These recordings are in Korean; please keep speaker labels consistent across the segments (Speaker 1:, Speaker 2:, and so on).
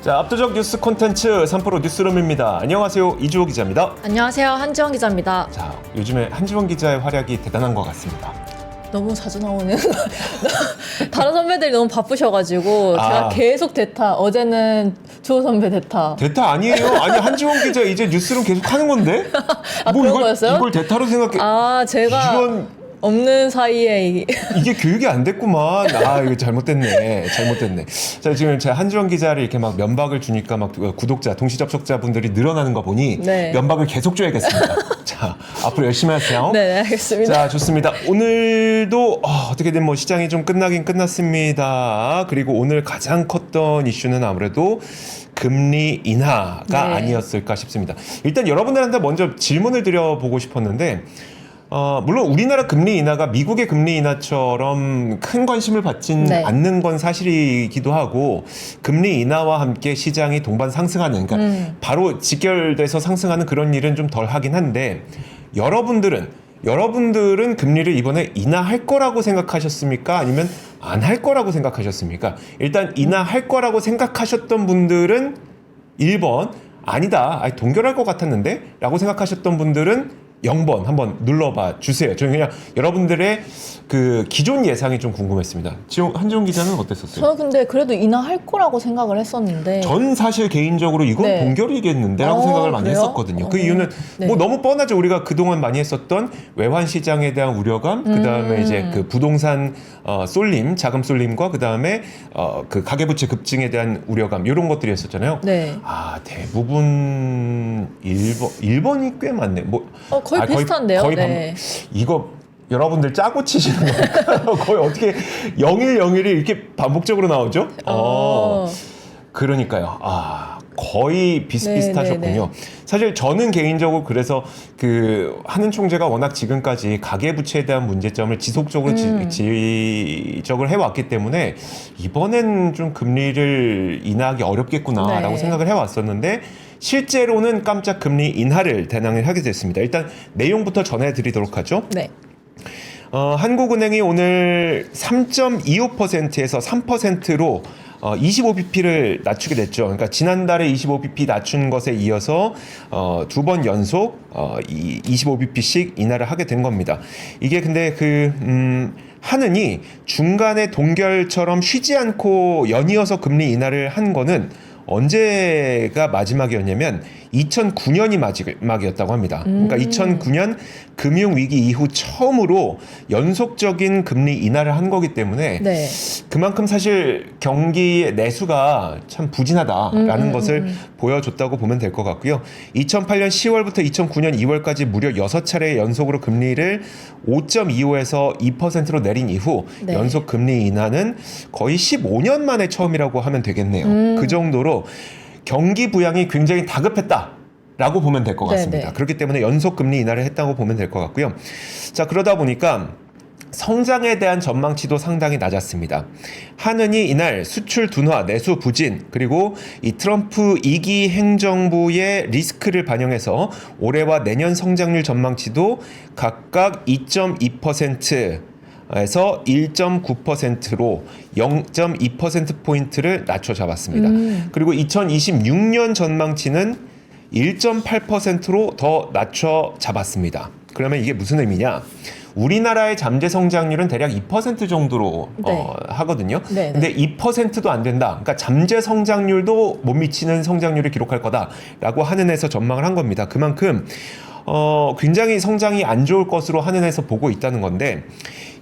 Speaker 1: 자, 압도적 뉴스 콘텐츠 3프로 뉴스룸입니다. 안녕하세요, 이주호 기자입니다.
Speaker 2: 안녕하세요, 한지원 기자입니다.
Speaker 1: 자, 요즘에 한지원 기자의 활약이 대단한 것 같습니다.
Speaker 2: 너무 자주 나오는 다른 선배들이 너무 바쁘셔가지고 제가 계속 대타. 어제는 주호 선배 대타.
Speaker 1: 대타 아니에요. 아니, 한지원 기자 이제 뉴스룸 계속 하는 건데? 뭐
Speaker 2: 그런 거였어요?
Speaker 1: 이걸 대타로 생각해.
Speaker 2: 제가
Speaker 1: 이건
Speaker 2: 없는 사이에
Speaker 1: 이게 교육이 안 됐구만. 이거 잘못됐네. 자, 지금 제가 한지원 기자를 이렇게 막 면박을 주니까 막 구독자, 동시 접속자분들이 늘어나는 거 보니
Speaker 2: 네.
Speaker 1: 면박을 계속 줘야겠습니다. 자, 앞으로 열심히 하세요.
Speaker 2: 네, 알겠습니다.
Speaker 1: 자, 좋습니다. 오늘도 어떻게든 뭐 시장이 좀 끝나긴 끝났습니다. 그리고 오늘 가장 컸던 이슈는 아무래도 금리 인하가
Speaker 2: 네.
Speaker 1: 아니었을까 싶습니다. 일단 여러분들한테 먼저 질문을 드려보고 싶었는데 물론 우리나라 금리 인하가 미국의 금리 인하처럼 큰 관심을 받진
Speaker 2: 네.
Speaker 1: 않는 건 사실이기도 하고, 금리 인하와 함께 시장이 동반 상승하는, 그러니까 바로 직결돼서 상승하는 그런 일은 좀 덜 하긴 한데, 여러분들은 금리를 이번에 인하할 거라고 생각하셨습니까? 아니면 안 할 거라고 생각하셨습니까? 일단 인하할 거라고 생각하셨던 분들은 1번, 아니다, 동결할 것 같았는데? 라고 생각하셨던 분들은 0번 한번 눌러봐 주세요. 저는 그냥 여러분들의 그 기존 예상이 좀 궁금했습니다. 한지원 기자는 어땠었어요?
Speaker 2: 저는 근데 그래도 인하할 거라고 생각을 했었는데.
Speaker 1: 전 사실 개인적으로 이건
Speaker 2: 네.
Speaker 1: 동결이겠는데라고 생각을 많이
Speaker 2: 그래요?
Speaker 1: 했었거든요. 그 이유는
Speaker 2: 네.
Speaker 1: 뭐 너무 뻔하죠. 우리가 그동안 많이 했었던 외환 시장에 대한 우려감, 그다음에 이제 그 부동산 쏠림, 자금 쏠림과 그다음에 그 가계부채 급증에 대한 우려감, 이런 것들이 있었잖아요.
Speaker 2: 네.
Speaker 1: 대부분 1번이 꽤 많네.
Speaker 2: 거의 비슷한데요.
Speaker 1: 거의
Speaker 2: 네.
Speaker 1: 이거 여러분들 짜고 치시는 건가요? 거의 어떻게 0101이 이렇게 반복적으로 나오죠? 그러니까요. 거의 비슷비슷하셨군요.
Speaker 2: 네.
Speaker 1: 사실 저는 개인적으로 그래서 그 하는 총재가 워낙 지금까지 가계부채에 대한 문제점을 지속적으로 지적을 해왔기 때문에 이번엔 좀 금리를 인하하기 어렵겠구나라고
Speaker 2: 네. 생각을
Speaker 1: 생각을 해왔었는데, 실제로는 깜짝 금리 인하를 대낭을 하게 됐습니다. 일단 내용부터 전해드리도록 하죠.
Speaker 2: 네.
Speaker 1: 한국은행이 오늘 3.25%에서 3%로 25bp를 낮추게 됐죠. 그러니까 지난달에 25bp 낮춘 것에 이어서 두 번 연속 25bp씩 인하를 하게 된 겁니다. 이게 근데 하느니 중간에 동결처럼 쉬지 않고 연이어서 금리 인하를 한 거는 언제가 마지막이었냐면 2009년이 마지막이었다고 합니다. 그러니까 2009년 금융위기 이후 처음으로 연속적인 금리 인하를 한 거기 때문에
Speaker 2: 네.
Speaker 1: 그만큼 사실 경기의 내수가 참 부진하다라는 것을 보여줬다고 보면 될 것 같고요. 2008년 10월부터 2009년 2월까지 무려 6차례 연속으로 금리를 5.25에서 2%로 내린 이후
Speaker 2: 네.
Speaker 1: 연속 금리 인하는 거의 15년 만에 처음이라고 하면 되겠네요. 그 정도로 경기 부양이 굉장히 다급했다라고 보면 될 것 같습니다.
Speaker 2: 네네.
Speaker 1: 그렇기 때문에 연속 금리 인하를 했다고 보면 될 것 같고요. 자, 그러다 보니까 성장에 대한 전망치도 상당히 낮았습니다. 하느니 이날 수출 둔화, 내수 부진, 그리고 이 트럼프 2기 행정부의 리스크를 반영해서 올해와 내년 성장률 전망치도 각각 2.2% 에서 1.9%로 0.2%포인트를 낮춰 잡았습니다. 그리고 2026년 전망치는 1.8%로 더 낮춰 잡았습니다. 그러면 이게 무슨 의미냐? 우리나라의 잠재 성장률은 대략 2% 정도로
Speaker 2: 네.
Speaker 1: 하거든요.
Speaker 2: 네.
Speaker 1: 근데 2%도 안 된다. 그러니까 잠재 성장률도 못 미치는 성장률을 기록할 거다라고 한은에서 전망을 한 겁니다. 그만큼 굉장히 성장이 안 좋을 것으로 한은에서 보고 있다는 건데,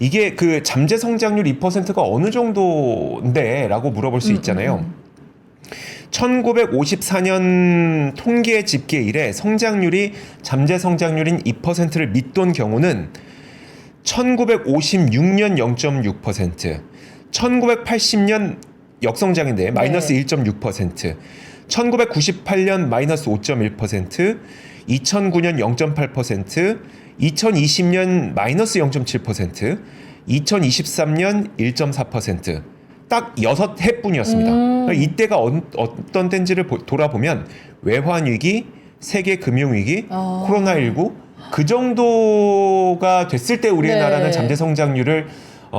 Speaker 1: 이게 그 잠재 성장률 2%가 어느 정도인데? 라고 물어볼 수 있잖아요. 1954년 통계 집계 이래 잠재 성장률인 2%를 밑돈 경우는 1956년 0.6%, 1980년 역성장인데 마이너스 1.6%, 1998년 마이너스 5.1%, 2009년 0.8%, 2020년 마이너스 0.7%, 2023년 1.4%, 딱 6해뿐이었습니다. 이때가 어떤 때인지를 돌아보면 외환위기, 세계금융위기, 코로나19 그 정도가 됐을 때 우리나라는
Speaker 2: 네.
Speaker 1: 잠재 성장률을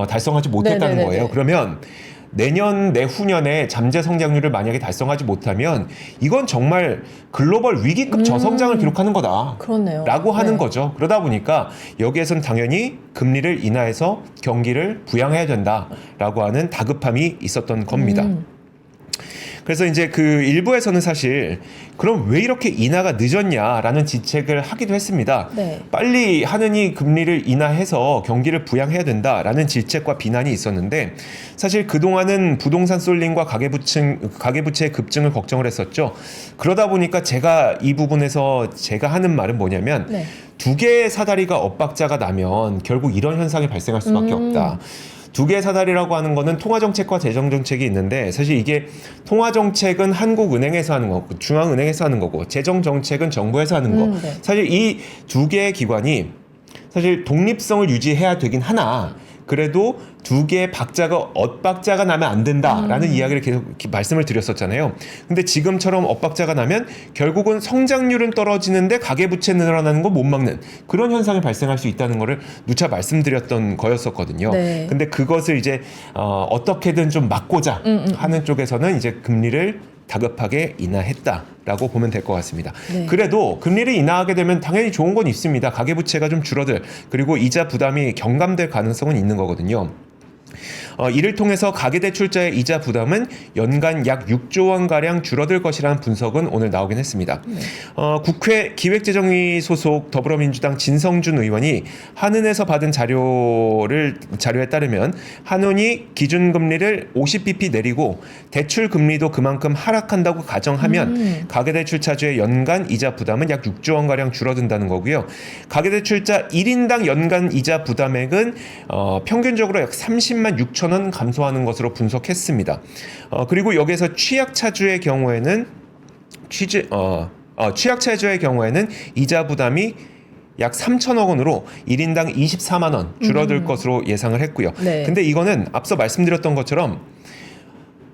Speaker 1: 달성하지 못했다는
Speaker 2: 네네네네.
Speaker 1: 거예요. 그러면 내년 내후년에 잠재 성장률을 만약에 달성하지 못하면 이건 정말 글로벌 위기급 저성장을 기록하는 거다.
Speaker 2: 그렇네요.
Speaker 1: 라고 하는
Speaker 2: 네.
Speaker 1: 거죠. 그러다 보니까 여기에선 당연히 금리를 인하해서 경기를 부양해야 된다라고 하는 다급함이 있었던 겁니다. 그래서 이제 그 일부에서는 사실 그럼 왜 이렇게 인하가 늦었냐라는 지책을 하기도 했습니다.
Speaker 2: 네.
Speaker 1: 빨리 하느니 금리를 인하해서 경기를 부양해야 된다라는 질책과 비난이 있었는데 사실 그동안은 부동산 쏠림과 가계부채의 급증을 걱정을 했었죠. 그러다 보니까 제가 이 부분에서 제가 하는 말은 뭐냐면
Speaker 2: 네.
Speaker 1: 두 개의 사다리가 엇박자가 나면 결국 이런 현상이 발생할 수밖에 없다. 두 개의 사다리라고 하는 거는 통화정책과 재정정책이 있는데 사실 이게 통화정책은 한국은행에서 하는 거고 중앙은행에서 하는 거고 재정정책은 정부에서 하는 거.
Speaker 2: 네.
Speaker 1: 사실 이 두 개의 기관이 사실 독립성을 유지해야 되긴 하나 그래도 두 개의 박자가 엇박자가 나면 안 된다라는 이야기를 계속 말씀을 드렸었잖아요. 근데 지금처럼 엇박자가 나면 결국은 성장률은 떨어지는데 가계부채 늘어나는 거 못 막는 그런 현상이 발생할 수 있다는 거를 누차 말씀드렸던 거였었거든요.
Speaker 2: 네.
Speaker 1: 근데 그것을 이제 어떻게든 좀 막고자 하는 쪽에서는 이제 금리를 다급하게 인하했다라고 보면 될 것 같습니다.
Speaker 2: 네.
Speaker 1: 그래도 금리를 인하하게 되면 당연히 좋은 건 있습니다. 가계부채가 좀 줄어들 그리고 이자 부담이 경감될 가능성은 있는 거거든요. 이를 통해서 가계대출자의 이자 부담은 연간 약 6조 원가량 줄어들 것이라는 분석은 오늘 나오긴 했습니다. 국회 기획재정위 소속 더불어민주당 진성준 의원이 한은에서 받은 자료에 따르면 한은이 기준금리를 50bp 내리고 대출금리도 그만큼 하락한다고 가정하면 가계대출자주의 연간 이자 부담은 약 6조 원가량 줄어든다는 거고요. 가계대출자 1인당 연간 이자 부담액은 평균적으로 약 30만 6천 원 감소하는 것으로 분석했습니다. 그리고 여기서 취약차주의 경우에는 취약차주의 경우에는 이자 부담이 약 3천억 원으로 1인당 24만 원 줄어들 것으로 예상을 했고요.
Speaker 2: 네.
Speaker 1: 근데 이거는 앞서 말씀드렸던 것처럼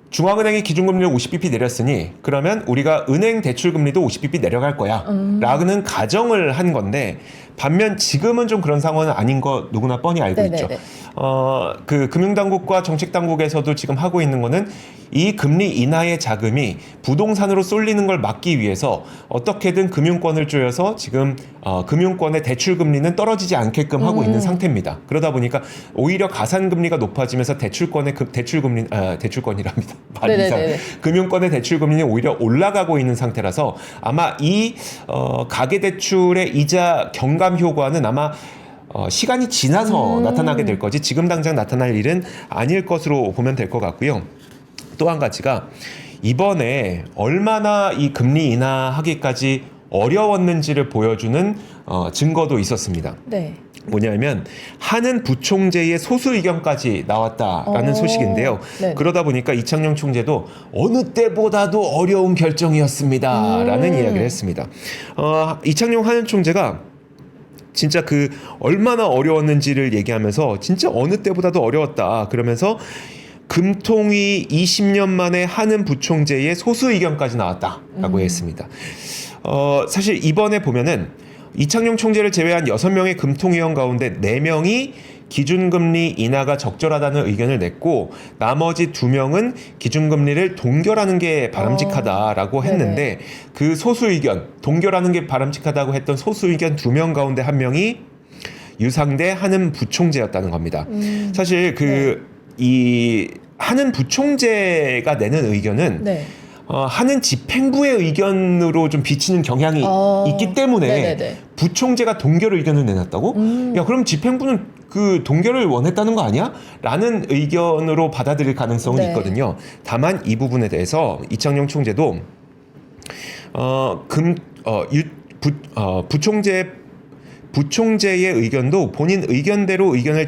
Speaker 1: 중앙은행이 기준금리를 50bp 내렸으니 그러면 우리가 은행 대출금리도 50bp 내려갈 거야 라는 가정을 한 건데 반면 지금은 좀 그런 상황은 아닌 거 누구나 뻔히 알고
Speaker 2: 네네네.
Speaker 1: 있죠. 그 금융당국과 정책당국에서도 지금 하고 있는 거는 이 금리 인하의 자금이 부동산으로 쏠리는 걸 막기 위해서 어떻게든 금융권을 조여서 지금 금융권의 대출금리는 떨어지지 않게끔 하고 있는 상태입니다. 그러다 보니까 오히려 가산금리가 높아지면서 대출권이랍니다. 말이 이상해. 금융권의 대출금리는 오히려 올라가고 있는 상태라서 아마 이 가계대출의 이자 경감 효과는 아마 시간이 지나서 나타나게 될 거지 지금 당장 나타날 일은 아닐 것으로 보면 될 것 같고요. 또 한 가지가 이번에 얼마나 이 금리 인하하기까지 어려웠는지를 보여주는 증거도 있었습니다.
Speaker 2: 네.
Speaker 1: 뭐냐면 한은 부총재의 소수 의견까지 나왔다라는 소식인데요.
Speaker 2: 네.
Speaker 1: 그러다 보니까 이창용 총재도 어느 때보다도 어려운 결정이었습니다라는 이야기를 했습니다. 이창용 한은 총재가 진짜 그 얼마나 어려웠는지를 얘기하면서 진짜 어느 때보다도 어려웠다 그러면서 금통위 20년 만에 한은 부총재의 소수 의견까지 나왔다라고 했습니다. 사실 이번에 보면은 이창용 총재를 제외한 6명의 금통위원 가운데 4명이 기준금리 인하가 적절하다는 의견을 냈고 나머지 2명은 기준금리를 동결하는 게 바람직하다라고 했는데 그 소수 의견, 동결하는 게 바람직하다고 했던 소수 의견 2명 가운데 1명이 유상대 한은 부총재였다는 겁니다. 사실 이 한은 부총재가 내는 의견은 하는 집행부의 의견으로 좀 비치는 경향이 있기 때문에 부총재가 동결 의견을 내놨다고? 야 그럼 집행부는 그 동결을 원했다는 거 아니야? 라는 의견으로 받아들일 가능성은 있거든요. 다만 이 부분에 대해서 이창용 총재도 부총재의 의견도 본인 의견대로 의견을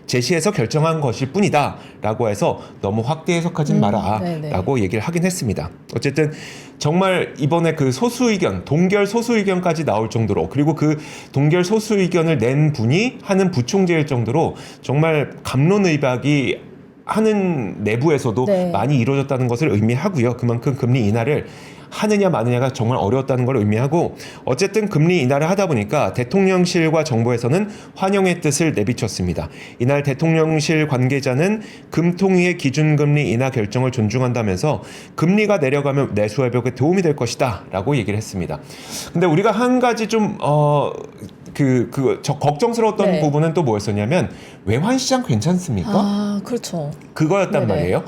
Speaker 1: 제시해서 결정한 것일 뿐이다 라고 해서 너무 확대 해석하진 마라 라고 얘기를 하긴 했습니다. 어쨌든 정말 이번에 그 소수 의견, 동결 소수 의견까지 나올 정도로 그리고 그 동결 소수 의견을 낸 분이 하는 부총재일 정도로 정말 갑론의박이 하는 내부에서도
Speaker 2: 네.
Speaker 1: 많이 이루어졌다는 것을 의미하고요. 그만큼 금리 인하를 하느냐 마느냐가 정말 어려웠다는 걸 의미하고 어쨌든 금리 인하를 하다 보니까 대통령실과 정부에서는 환영의 뜻을 내비쳤습니다. 이날 대통령실 관계자는 금통위의 기준금리 인하 결정을 존중한다면서 금리가 내려가면 내수 회복에 도움이 될 것이다 라고 얘기를 했습니다. 근데 우리가 한 가지 좀 걱정스러웠던
Speaker 2: 네.
Speaker 1: 부분은 또 뭐였었냐면 외환시장 괜찮습니까?
Speaker 2: 아, 그렇죠.
Speaker 1: 그거였단
Speaker 2: 네네.
Speaker 1: 말이에요.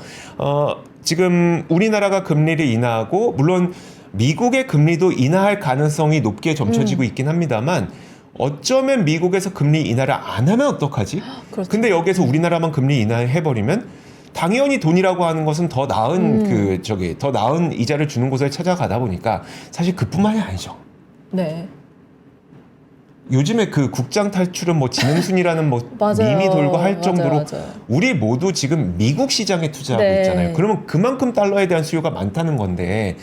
Speaker 1: 지금 우리나라가 금리를 인하하고 물론 미국의 금리도 인하할 가능성이 높게 점쳐지고 있긴 합니다만 어쩌면 미국에서 금리 인하를 안 하면 어떡하지?
Speaker 2: 그렇죠.
Speaker 1: 근데 여기서 우리나라만 금리 인하해버리면 당연히 돈이라고 하는 것은 더 나은 더 나은 이자를 주는 곳에 찾아가다 보니까 사실 그뿐만이 아니죠.
Speaker 2: 네.
Speaker 1: 요즘에 그 국장 탈출은 뭐 지능순이라는 뭐
Speaker 2: 맞아요.
Speaker 1: 밈이 돌고 할 정도로
Speaker 2: 맞아요.
Speaker 1: 우리 모두 지금 미국 시장에 투자하고
Speaker 2: 네.
Speaker 1: 있잖아요. 그러면 그만큼 달러에 대한 수요가 많다는 건데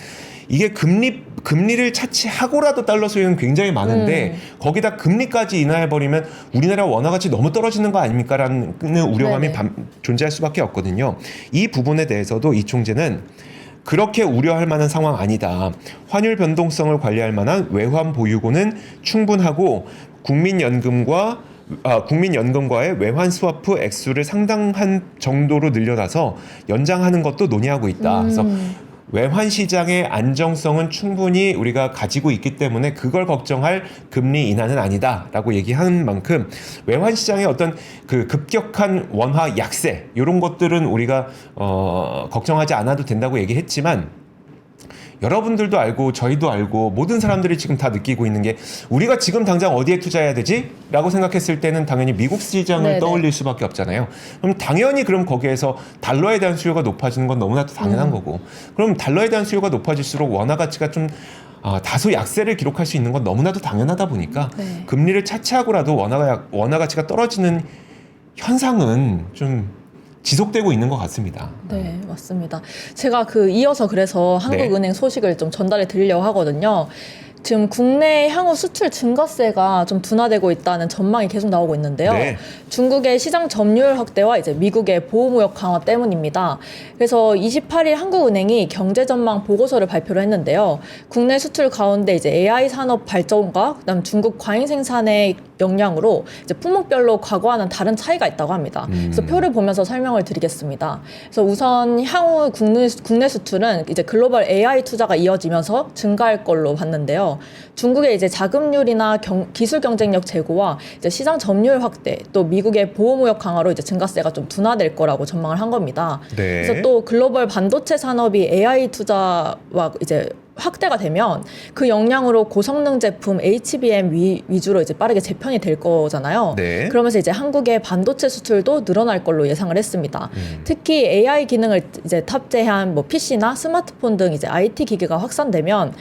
Speaker 1: 이게 금리를 차치하고라도 달러 수요는 굉장히 많은데 거기다 금리까지 인하해버리면 우리나라 원화 가치 너무 떨어지는 거 아닙니까라는 우려감이 존재할 수밖에 없거든요. 이 부분에 대해서도 이 총재는 그렇게 우려할 만한 상황 아니다. 환율 변동성을 관리할 만한 외환 보유고는 충분하고 국민연금과의 외환 스와프 액수를 상당한 정도로 늘려놔서 연장하는 것도 논의하고 있다. 그래서 외환 시장의 안정성은 충분히 우리가 가지고 있기 때문에 그걸 걱정할 금리 인하는 아니다라고 얘기하는 만큼 외환 시장의 어떤 그 급격한 원화 약세 이런 것들은 우리가 걱정하지 않아도 된다고 얘기했지만 여러분들도 알고 저희도 알고 모든 사람들이 지금 다 느끼고 있는 게 우리가 지금 당장 어디에 투자해야 되지? 라고 생각했을 때는 당연히 미국 시장을
Speaker 2: 네네.
Speaker 1: 떠올릴 수밖에 없잖아요. 그럼 당연히 그럼 거기에서 달러에 대한 수요가 높아지는 건 너무나도 당연한 거고 그럼 달러에 대한 수요가 높아질수록 원화 가치가 좀 다소 약세를 기록할 수 있는 건 너무나도 당연하다 보니까
Speaker 2: 네.
Speaker 1: 금리를 차치하고라도 원화 가치가 떨어지는 현상은 좀 지속되고 있는 것 같습니다.
Speaker 2: 네, 맞습니다. 제가 이어서 그래서 한국은행 소식을 좀 전달해 드리려고 하거든요. 지금 국내 향후 수출 증가세가 좀 둔화되고 있다는 전망이 계속 나오고 있는데요.
Speaker 1: 네.
Speaker 2: 중국의 시장 점유율 확대와 이제 미국의 보호무역 강화 때문입니다. 그래서 28일 한국은행이 경제 전망 보고서를 발표를 했는데요. 국내 수출 가운데 이제 AI 산업 발전과 그다음 중국 과잉 생산의 영향으로 이제 품목별로 과거와는 다른 차이가 있다고 합니다. 그래서 표를 보면서 설명을 드리겠습니다. 그래서 우선 향후 국내 수출은 이제 글로벌 AI 투자가 이어지면서 증가할 걸로 봤는데요. 중국의 이제 자금률이나 기술 경쟁력 제고와 이제 시장 점유율 확대, 또 미국의 보호무역 강화로 이제 증가세가 좀 둔화될 거라고 전망을 한 겁니다.
Speaker 1: 네.
Speaker 2: 그래서 또 글로벌 반도체 산업이 AI 투자와 이제 확대가 되면 그 영향으로 고성능 제품 HBM 위주로 이제 빠르게 재편이 될 거잖아요.
Speaker 1: 네.
Speaker 2: 그러면서 이제 한국의 반도체 수출도 늘어날 걸로 예상을 했습니다. 특히 AI 기능을 이제 탑재한 뭐 PC나 스마트폰 등 이제 IT 기기가 확산되면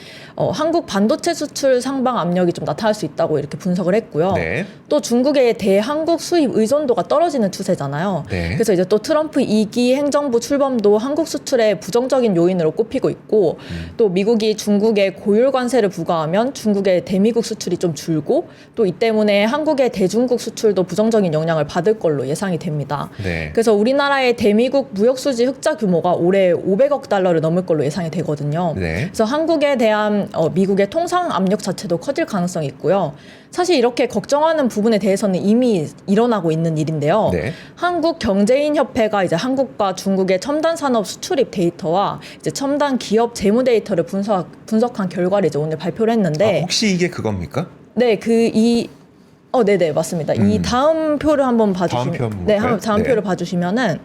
Speaker 2: 한국 반도체 수출 상방 압력이 좀 나타날 수 있다고 이렇게 분석을 했고요.
Speaker 1: 네.
Speaker 2: 또 중국의 대한국 수입 의존도가 떨어지는 추세잖아요.
Speaker 1: 네.
Speaker 2: 그래서 이제 또 트럼프 2기 행정부 출범도 한국 수출의 부정적인 요인으로 꼽히고 있고 또 미국이 중국에 고율 관세를 부과하면 중국의 대미국 수출이 좀 줄고 또 이 때문에 한국의 대중국 수출도 부정적인 영향을 받을 걸로 예상이 됩니다.
Speaker 1: 네.
Speaker 2: 그래서 우리나라의 대미국 무역 수지 흑자 규모가 올해 500억 달러를 넘을 걸로 예상이 되거든요.
Speaker 1: 네.
Speaker 2: 그래서 한국에 대한 미국의 통상 압력 자체도 커질 가능성이 있고요. 사실 이렇게 걱정하는 부분에 대해서는 이미 일어나고 있는 일인데요.
Speaker 1: 네.
Speaker 2: 한국경제인협회가 이제 한국과 중국의 첨단 산업 수출입 데이터와 이제 첨단 기업 재무 데이터를 분석한 결과를 이제 오늘 발표를 했는데,
Speaker 1: 혹시 이게 그겁니까?
Speaker 2: 네, 네네, 맞습니다. 이 다음 표를 한번 봐주시면,
Speaker 1: 다음 표 한번
Speaker 2: 네,
Speaker 1: 볼까요?
Speaker 2: 다음
Speaker 1: 네.
Speaker 2: 표를 봐주시면은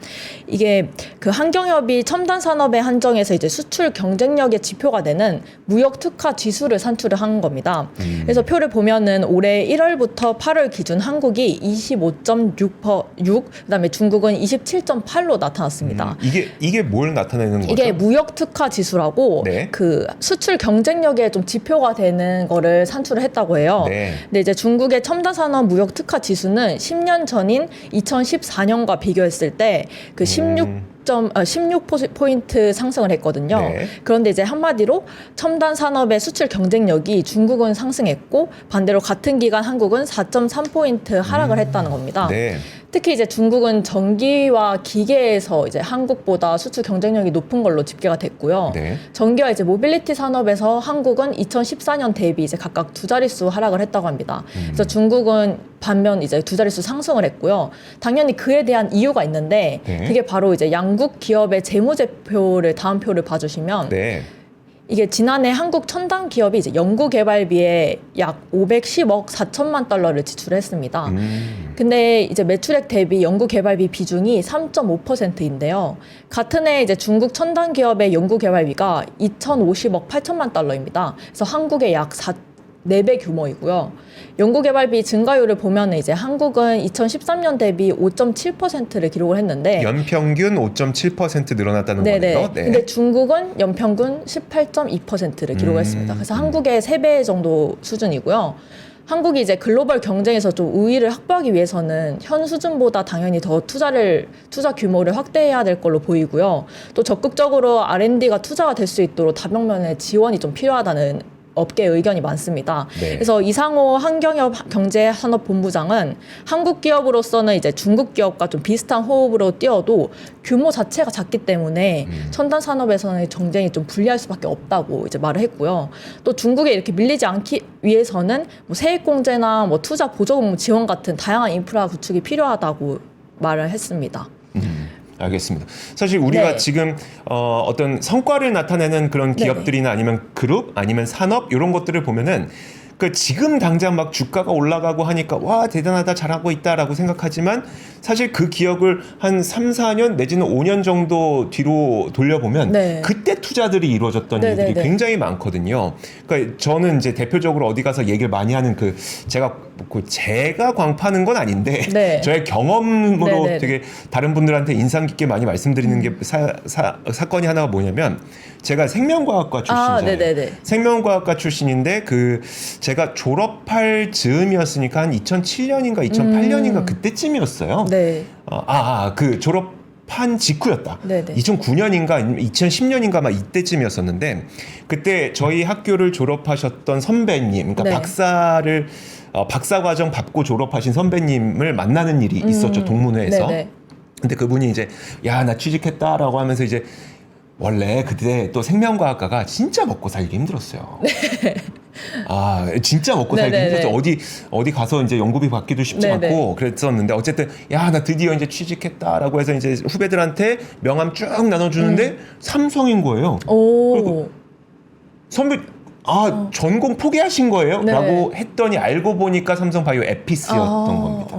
Speaker 2: 이게 그 한경협이 첨단 산업에 한정해서 이제 수출 경쟁력의 지표가 되는 무역 특화 지수를 산출을 한 겁니다. 그래서 표를 보면은 올해 1월부터 8월 기준 한국이 25.6, 그다음에 중국은 27.8로 나타났습니다.
Speaker 1: 이게 뭘 나타내는 거죠?
Speaker 2: 이게 무역 특화 지수라고
Speaker 1: 네.
Speaker 2: 그 수출 경쟁력에 좀 지표가 되는 거를 산출을 했다고 해요.
Speaker 1: 네.
Speaker 2: 근데 이제 중국의 첨단 산업 무역 특화 지수는 10년 전인 2014년과 비교했을 때 그 16포인트 상승을 했거든요.
Speaker 1: 네.
Speaker 2: 그런데 이제 한마디로 첨단 산업의 수출 경쟁력이 중국은 상승했고 반대로 같은 기간 한국은 4.3포인트 하락을 했다는 겁니다.
Speaker 1: 네.
Speaker 2: 특히 이제 중국은 전기와 기계에서 이제 한국보다 수출 경쟁력이 높은 걸로 집계가 됐고요.
Speaker 1: 네.
Speaker 2: 전기와 이제 모빌리티 산업에서 한국은 2014년 대비 이제 각각 두 자릿수 하락을 했다고 합니다. 그래서 중국은 반면 이제 두 자릿수 상승을 했고요. 당연히 그에 대한 이유가 있는데
Speaker 1: 네.
Speaker 2: 그게 바로 이제 양국 기업의 재무제표를 다음 표를 봐주시면
Speaker 1: 네.
Speaker 2: 이게 지난해 한국 첨단 기업이 이제 연구개발비에 약 510억 4천만 달러를 지출했습니다. 근데 이제 매출액 대비 연구개발비 비중이 3.5%인데요. 같은 해 이제 중국 첨단 기업의 연구개발비가 2,050억 8천만 달러입니다. 그래서 한국의 약 4배 규모이고요. 연구개발비 증가율을 보면 이제 한국은 2013년 대비 5.7%를 기록을 했는데
Speaker 1: 연평균 5.7% 늘어났다는 거네요. 네.
Speaker 2: 근데 중국은 연평균 18.2%를 기록했습니다. 그래서 한국의 3배 정도 수준이고요. 한국이 이제 글로벌 경쟁에서 좀 우위를 확보하기 위해서는 현 수준보다 당연히 더 투자 규모를 확대해야 될 걸로 보이고요. 또 적극적으로 R&D가 투자가 될 수 있도록 다방면의 지원이 좀 필요하다는 업계 의견이 많습니다.
Speaker 1: 네.
Speaker 2: 그래서 이상호 한경협 경제산업본부장은 한국 기업으로서는 이제 중국 기업과 좀 비슷한 호흡으로 뛰어도 규모 자체가 작기 때문에 첨단 산업에서는 경쟁이 좀 불리할 수밖에 없다고 이제 말을 했고요. 또 중국에 이렇게 밀리지 않기 위해서는 뭐 세액공제나 뭐 투자 보조금 지원 같은 다양한 인프라 구축이 필요하다고 말을 했습니다.
Speaker 1: 알겠습니다. 사실 우리가
Speaker 2: 네.
Speaker 1: 지금 어떤 성과를 나타내는 그런 기업들이나 아니면 그룹 아니면 산업 이런 것들을 보면은 그 지금 당장 막 주가가 올라가고 하니까 와 대단하다 잘하고 있다라고 생각하지만 사실 그 기억을 한 3, 4년 내지는 5년 정도 뒤로 돌려보면
Speaker 2: 네.
Speaker 1: 그때 투자들이 이루어졌던
Speaker 2: 네,
Speaker 1: 일들이
Speaker 2: 네, 네.
Speaker 1: 굉장히 많거든요. 그러니까 저는 이제 대표적으로 어디 가서 얘기를 많이 하는 제가 광파는 건 아닌데
Speaker 2: 네.
Speaker 1: 저의 경험으로
Speaker 2: 네, 네, 네.
Speaker 1: 되게 다른 분들한테 인상 깊게 많이 말씀드리는 게 사건이 하나가 뭐냐면 제가 생명과학과 출신이잖아요.
Speaker 2: 네네네.
Speaker 1: 생명과학과 출신인데 제가 졸업할 즈음이었으니까 한 2007년인가 2008년인가 그때쯤이었어요.
Speaker 2: 네.
Speaker 1: 그 졸업한 직후였다.
Speaker 2: 네네.
Speaker 1: 2009년인가 2010년인가 막 이때쯤이었었는데 그때 저희 학교를 졸업하셨던 선배님, 그러니까
Speaker 2: 네.
Speaker 1: 박사과정 받고 졸업하신 선배님을 만나는 일이 있었죠. 동문회에서.
Speaker 2: 네네.
Speaker 1: 근데 그분이 이제 야, 나 취직했다라고 하면서 이제 원래 그때 또 생명과학과가 진짜 먹고 살기 힘들었어요. 진짜 먹고 살기
Speaker 2: 네네네.
Speaker 1: 힘들었어. 어디 가서 이제 연구비 받기도 쉽지
Speaker 2: 네네.
Speaker 1: 않고 그랬었는데 어쨌든 야, 나 드디어 이제 취직했다라고 해서 이제 후배들한테 명함 쭉 나눠주는데 삼성인 거예요.
Speaker 2: 오.
Speaker 1: 선배 전공 포기하신 거예요?
Speaker 2: 네.
Speaker 1: 라고 했더니 알고 보니까 삼성바이오 에피스였던 겁니다.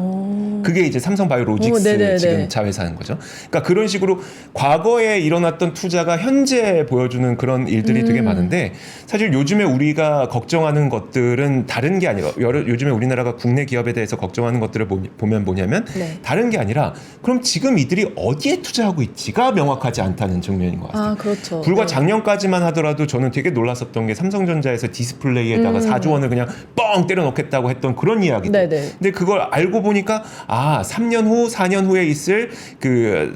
Speaker 1: 그게 이제 삼성바이오로직스
Speaker 2: 네네네.
Speaker 1: 지금 자회사인 거죠. 그러니까 그런 식으로 과거에 일어났던 투자가 현재 보여주는 그런 일들이 되게 많은데 사실 요즘에 우리가 걱정하는 것들은 다른 게 아니라 요즘에 우리나라가 국내 기업에 대해서 걱정하는 것들을 보면 뭐냐면
Speaker 2: 네.
Speaker 1: 다른 게 아니라 그럼 지금 이들이 어디에 투자하고 있지가 명확하지 않다는 측면인 것 같아요.
Speaker 2: 그렇죠.
Speaker 1: 불과
Speaker 2: 네.
Speaker 1: 작년까지만 하더라도 저는 되게 놀랐었던 게 삼성전자에서 디스플레이에다가 4조 원을 그냥 뻥 때려 넣겠다고 했던 그런 이야기들.
Speaker 2: 네네.
Speaker 1: 근데 그걸 알고 보니까 3년 후, 4년 후에 있을 그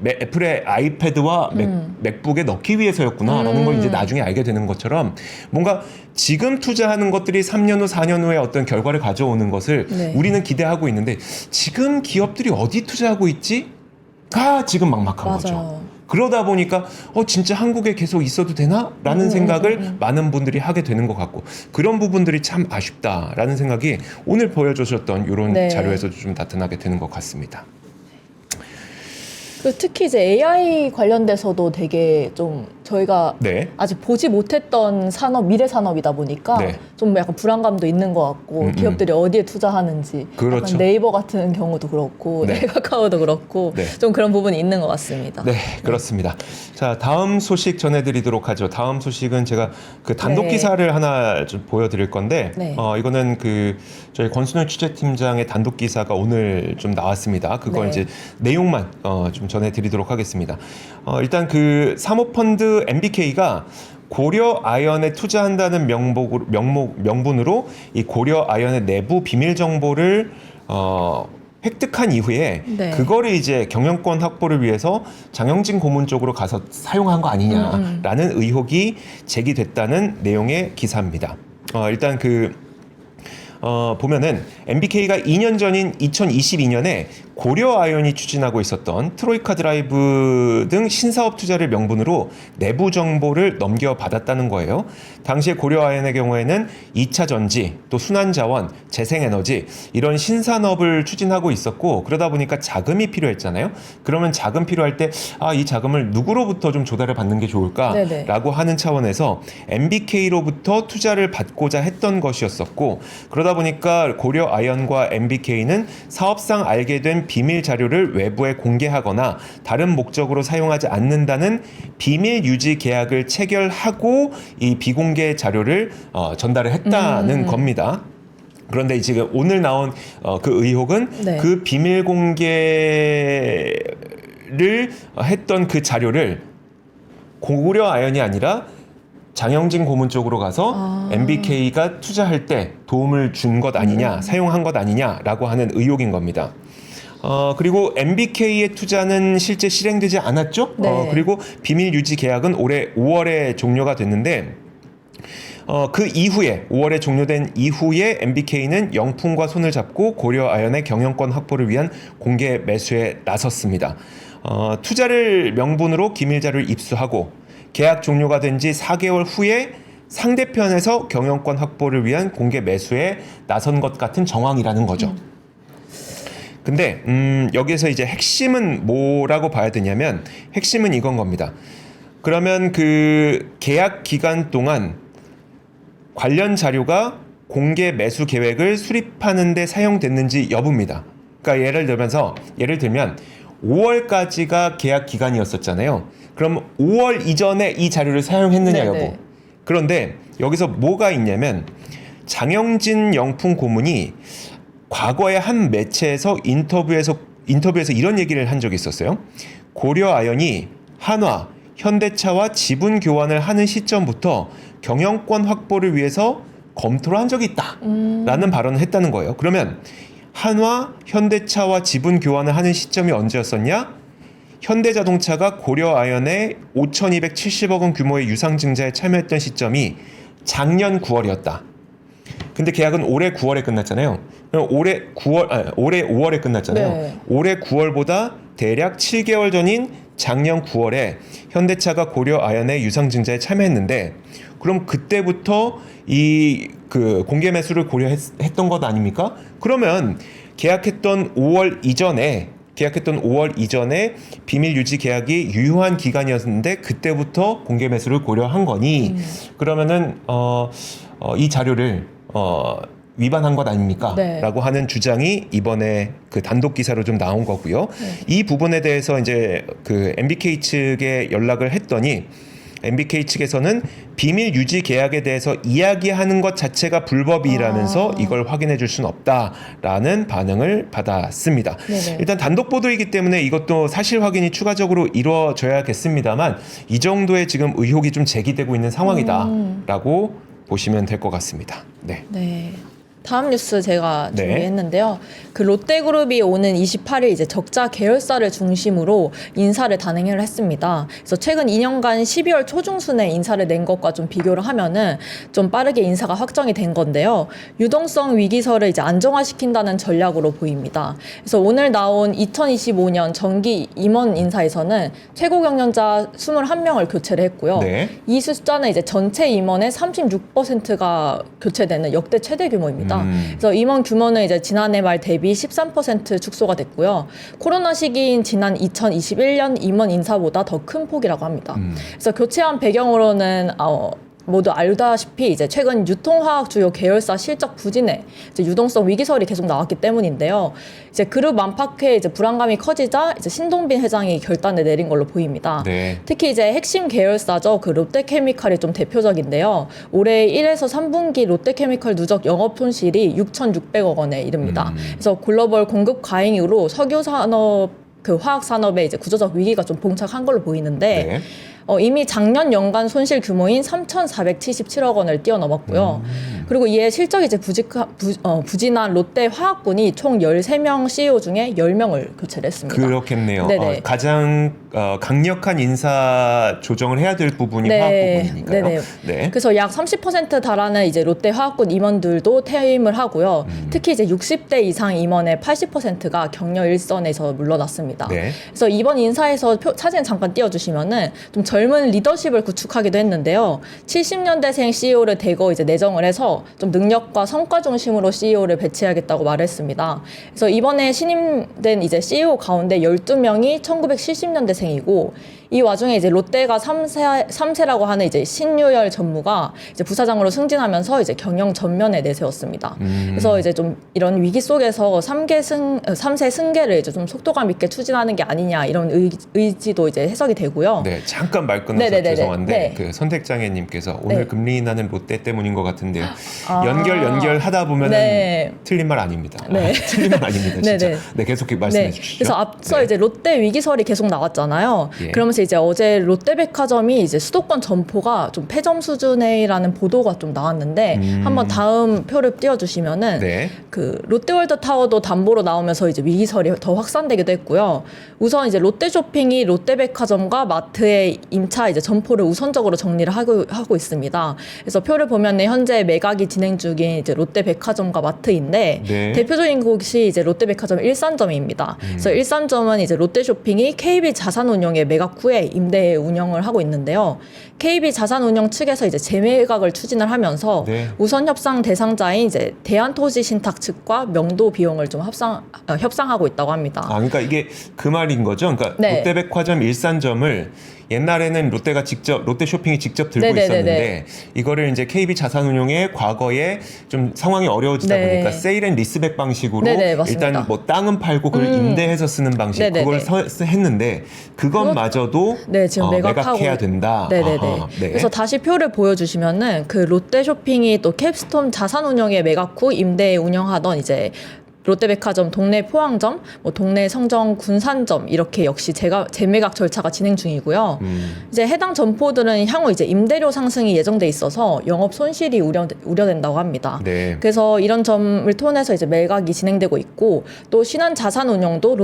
Speaker 1: 애플의 아이패드와 맥북에 넣기 위해서였구나라는 걸 이제 나중에 알게 되는 것처럼 뭔가 지금 투자하는 것들이 3년 후, 4년 후에 어떤 결과를 가져오는 것을
Speaker 2: 네.
Speaker 1: 우리는 기대하고 있는데 지금 기업들이 어디 투자하고 있지?가 지금 막막한 거죠.
Speaker 2: 맞아요.
Speaker 1: 그러다 보니까 진짜 한국에 계속 있어도 되나? 라는 생각을 많은 분들이 하게 되는 것 같고 그런 부분들이 참 아쉽다라는 생각이 오늘 보여주셨던 이런
Speaker 2: 네.
Speaker 1: 자료에서도 좀 나타나게 되는 것 같습니다.
Speaker 2: 특히 이제 AI 관련돼서도 되게 좀 저희가
Speaker 1: 네.
Speaker 2: 아직 보지 못했던 미래 산업이다 보니까
Speaker 1: 네.
Speaker 2: 좀 약간 불안감도 있는 것 같고 기업들이 어디에 투자하는지
Speaker 1: 그렇죠.
Speaker 2: 약간 네이버 같은 경우도 그렇고
Speaker 1: 네.
Speaker 2: 카카오도 그렇고
Speaker 1: 네.
Speaker 2: 좀 그런 부분이 있는 것 같습니다.
Speaker 1: 네, 그렇습니다. 자, 다음 소식 전해드리도록 하죠. 다음 소식은 제가 그 단독
Speaker 2: 네.
Speaker 1: 기사를 하나 좀 보여드릴 건데,
Speaker 2: 네.
Speaker 1: 이거는 저희 권순일 취재팀장의 단독 기사가 오늘 좀 나왔습니다. 그거
Speaker 2: 네.
Speaker 1: 이제 내용만 좀 전해드리도록 하겠습니다. 일단 그 사모펀드 MBK가 고려 아연에 투자한다는 명분으로 이 고려 아연의 내부 비밀 정보를 획득한 이후에
Speaker 2: 네.
Speaker 1: 그거를 이제 경영권 확보를 위해서 장영진 고문 쪽으로 가서 사용한 거 아니냐라는 의혹이 제기됐다는 내용의 기사입니다. 일단 보면은 MBK가 2년 전인 2022년에 고려아연이 추진하고 있었던 트로이카 드라이브 등 신사업 투자를 명분으로 내부 정보를 넘겨받았다는 거예요. 당시에 고려아연의 경우에는 2차 전지, 또 순환자원, 재생에너지 이런 신산업을 추진하고 있었고 그러다 보니까 자금이 필요했잖아요. 그러면 자금 필요할 때 이 자금을 누구로부터 좀 조달을 받는 게 좋을까라고 하는 차원에서 MBK로부터 투자를 받고자 했던 것이었었고 그러다 보니까 고려아연과 MBK는 사업상 알게 된 비밀 자료를 외부에 공개하거나 다른 목적으로 사용하지 않는다는 비밀 유지 계약을 체결하고 이 비공개 자료를 전달을 했다는 겁니다. 그런데 지금 오늘 나온 그 의혹은
Speaker 2: 네.
Speaker 1: 그 비밀 공개를 했던 그 자료를 고려아연이 아니라 장영진 고문 쪽으로 가서 MBK가 투자할 때 도움을 준 것 아니냐, 사용한 것 아니냐라고 하는 의혹인 겁니다. 그리고 MBK의 투자는 실제 실행되지 않았죠.
Speaker 2: 네.
Speaker 1: 그리고 비밀 유지 계약은 올해 5월에 종료가 됐는데 그 이후에 5월에 종료된 이후에 MBK는 영풍과 손을 잡고 고려아연의 경영권 확보를 위한 공개 매수에 나섰습니다. 투자를 명분으로 기밀 자료를 입수하고 계약 종료가 된 지 4개월 후에 상대편에서 경영권 확보를 위한 공개 매수에 나선 것 같은 정황이라는 거죠. 근데 여기에서 이제 핵심은 뭐라고 봐야 되냐면 핵심은 이건 겁니다. 그러면 그 계약 기간 동안 관련 자료가 공개 매수 계획을 수립하는 데 사용됐는지 여부입니다. 그러니까 예를 들면 5월까지가 계약 기간이었었잖아요. 그럼 5월 이전에 이 자료를 사용했느냐
Speaker 2: 네네.
Speaker 1: 여부. 그런데 여기서 뭐가 있냐면 장영진 영풍 고문이 과거에 한 매체에서 인터뷰에서 이런 얘기를 한 적이 있었어요. 고려아연이 한화, 현대차와 지분 교환을 하는 시점부터 경영권 확보를 위해서 검토를 한 적이 있다라는 발언을 했다는 거예요. 그러면 한화, 현대차와 지분 교환을 하는 시점이 언제였었냐? 현대자동차가 고려아연의 5,270억 원 규모의 유상증자에 참여했던 시점이 작년 9월이었다. 근데 계약은 올해 9월에 끝났잖아요. 올해 5월에 끝났잖아요.
Speaker 2: 네.
Speaker 1: 올해 9월보다 대략 7개월 전인 작년 9월에 현대차가 고려아연의 유상증자에 참여했는데 그럼 그때부터 이 그 공개 매수를 고려했던 것 아닙니까? 그러면 계약했던 5월 이전에 비밀 유지 계약이 유효한 기간이었는데 그때부터 공개 매수를 고려한 거니 그러면은 이 자료를 위반한 것 아닙니까?
Speaker 2: 네.
Speaker 1: 라고 하는 주장이 이번에 그 단독 기사로 좀 나온 거고요. 이 부분에 대해서 이제 그 MBK 측에 연락을 했더니 MBK 측에서는 비밀 유지 계약에 대해서 이야기하는 것 자체가 불법이라면서 이걸 확인해 줄 수는 없다라는 반응을 받았습니다.
Speaker 2: 네네.
Speaker 1: 일단 단독 보도이기 때문에 이것도 사실 확인이 추가적으로 이루어져야겠습니다.만 이 정도의 지금 의혹이 좀 제기되고 있는 상황이다라고 보시면 될 것 같습니다. 네.
Speaker 2: 네. 다음 뉴스 제가
Speaker 1: 네.
Speaker 2: 준비했는데요. 그 롯데그룹이 오는 28일 이제 적자 계열사를 중심으로 인사를 단행을 했습니다. 그래서 최근 2년간 12월 초중순에 인사를 낸 것과 좀 비교를 하면은 좀 빠르게 인사가 확정이 된 건데요. 유동성 위기설을 이제 안정화시킨다는 전략으로 보입니다. 그래서 오늘 나온 2025년 정기 임원 인사에서는 최고 경영자 21명을 교체를 했고요.
Speaker 1: 네.
Speaker 2: 이 숫자는 이제 전체 임원의 36%가 교체되는 역대 최대 규모입니다. 그래서 임원 규모는 이제 지난해 말 대비 13% 축소가 됐고요. 코로나 시기인 지난 2021년 임원 인사보다 더 큰 폭이라고 합니다. 그래서 교체한 배경으로는 모두 알다시피 이제 최근 유통화학 주요 계열사 실적 부진에 이제 유동성 위기설이 계속 나왔기 때문인데요. 이제 그룹 안팎의 이제 불안감이 커지자 이제 신동빈 회장이 결단을 내린 걸로 보입니다.
Speaker 1: 네.
Speaker 2: 특히 이제 핵심 계열사죠. 그 롯데케미칼이 좀 대표적인데요. 올해 1에서 3분기 롯데케미칼 누적 영업 손실이 6,600억 원에 이릅니다. 그래서 글로벌 공급 과잉 이후로 석유 산업 그 화학 산업에 이제 구조적 위기가 좀 봉착한 걸로 보이는데
Speaker 1: 네.
Speaker 2: 이미 작년 연간 손실 규모인 3,477억 원을 뛰어넘었고요. 그리고 이에 실적이 이제 부진한 롯데 화학군이 총 13명 CEO 중에 10명을 교체를 했습니다.
Speaker 1: 그렇겠네요.
Speaker 2: 네네.
Speaker 1: 가장 강력한 인사 조정을 해야 될 부분이 화학 부분이니까요.
Speaker 2: 네네.
Speaker 1: 네.
Speaker 2: 그래서 약 30% 달하는 이제 롯데 화학군 임원들도 퇴임을 하고요. 특히 이제 60대 이상 임원의 80%가 격려 일선에서 물러났습니다.
Speaker 1: 네.
Speaker 2: 그래서 이번 인사에서 사진 잠깐 띄워주시면은 좀 젊은 리더십을 구축하기도 했는데요. 70년대생 CEO를 대거 이제 내정을 해서 좀 능력과 성과 중심으로 CEO를 배치하겠다고 말했습니다. 그래서 이번에 신임된 이제 CEO 가운데 12명이 1970년대생이고 이 와중에 이제 롯데가 3세라고 하는 이제 신유열 전무가 이제 부사장으로 승진하면서 이제 경영 전면에 내세웠습니다. 그래서 이제 좀 이런 위기 속에서 3세 승계를 이제 좀 속도감 있게 추진하는 게 아니냐 이런 의지도 이제 해석이 되고요.
Speaker 1: 네, 잠깐 말 끊어서
Speaker 2: 네네네네.
Speaker 1: 죄송한데
Speaker 2: 네.
Speaker 1: 그 선택장애님께서 오늘
Speaker 2: 네.
Speaker 1: 금리 인하는 롯데 때문인 것 같은데요.
Speaker 2: 아.
Speaker 1: 연결하다 보면은
Speaker 2: 네.
Speaker 1: 틀린 말 아닙니다.
Speaker 2: 네.
Speaker 1: 틀린 말 아닙니다, 진짜.
Speaker 2: 네네.
Speaker 1: 네, 계속 말씀해
Speaker 2: 네.
Speaker 1: 주시죠.
Speaker 2: 그래서 앞서
Speaker 1: 네.
Speaker 2: 이제 롯데 위기설이 계속 나왔잖아요.
Speaker 1: 예.
Speaker 2: 그러면서 이제 어제 롯데백화점이 이제 수도권 점포가 좀 폐점 수준이라는 보도가 좀 나왔는데 한번 다음 표를 띄워주시면은
Speaker 1: 네.
Speaker 2: 그 롯데월드 타워도 담보로 나오면서 이제 위기설이 더 확산되기도 했고요. 우선 이제 롯데쇼핑이 롯데백화점과 마트의 임차 이제 점포를 우선적으로 정리를 하고 있습니다. 그래서 표를 보면은 현재 매각이 진행 중인 이제 롯데백화점과 마트인데
Speaker 1: 네.
Speaker 2: 대표적인 곳이 이제 롯데백화점 일산점입니다. 그래서 일산점은 이제 롯데쇼핑이 KB 자산운용의 매각 후에 임대 운영을 하고 있는데요. KB 자산운용 측에서 이제 재매각을 추진을 하면서
Speaker 1: 네.
Speaker 2: 우선 협상 대상자인 이제 대한토지신탁 측과 명도 비용을 좀 협상하고 있다고 합니다.
Speaker 1: 아, 그러니까 이게 그 말인 거죠. 그러니까
Speaker 2: 네.
Speaker 1: 롯데백화점 일산점을 옛날에는 롯데쇼핑이 직접 들고
Speaker 2: 네네네네.
Speaker 1: 있었는데 이거를 이제 KB 자산운용의 과거에 좀 상황이 어려워지다
Speaker 2: 네.
Speaker 1: 보니까 세일 앤 리스백 방식으로
Speaker 2: 네네, 맞습니다.
Speaker 1: 일단 뭐 땅은 팔고 그걸 임대해서 쓰는 방식
Speaker 2: 네네네.
Speaker 1: 그걸 했는데 그것마저도
Speaker 2: 네, 지금 매각하고
Speaker 1: 매각해야 된다.
Speaker 2: 네네네.
Speaker 1: 아하, 네.
Speaker 2: 그래서 다시 표를 보여주시면은 그 롯데쇼핑이 또 캡스톤 자산운용의 매각 후 임대 운영하던 이제 롯데백화점 동네 포항점, 뭐 동네 성정 군산점 이렇게 역시 재매각 절차가 진행 중이고요. 이제 해당 점포들은 향후 이제 임대료 상승이 예정돼 있어서 영업 손실이 우려된다고 합니다.
Speaker 1: 네.
Speaker 2: 그래서 이런 점을 통해서 이제 매각이 진행되고 있고 또 신한 자산운용도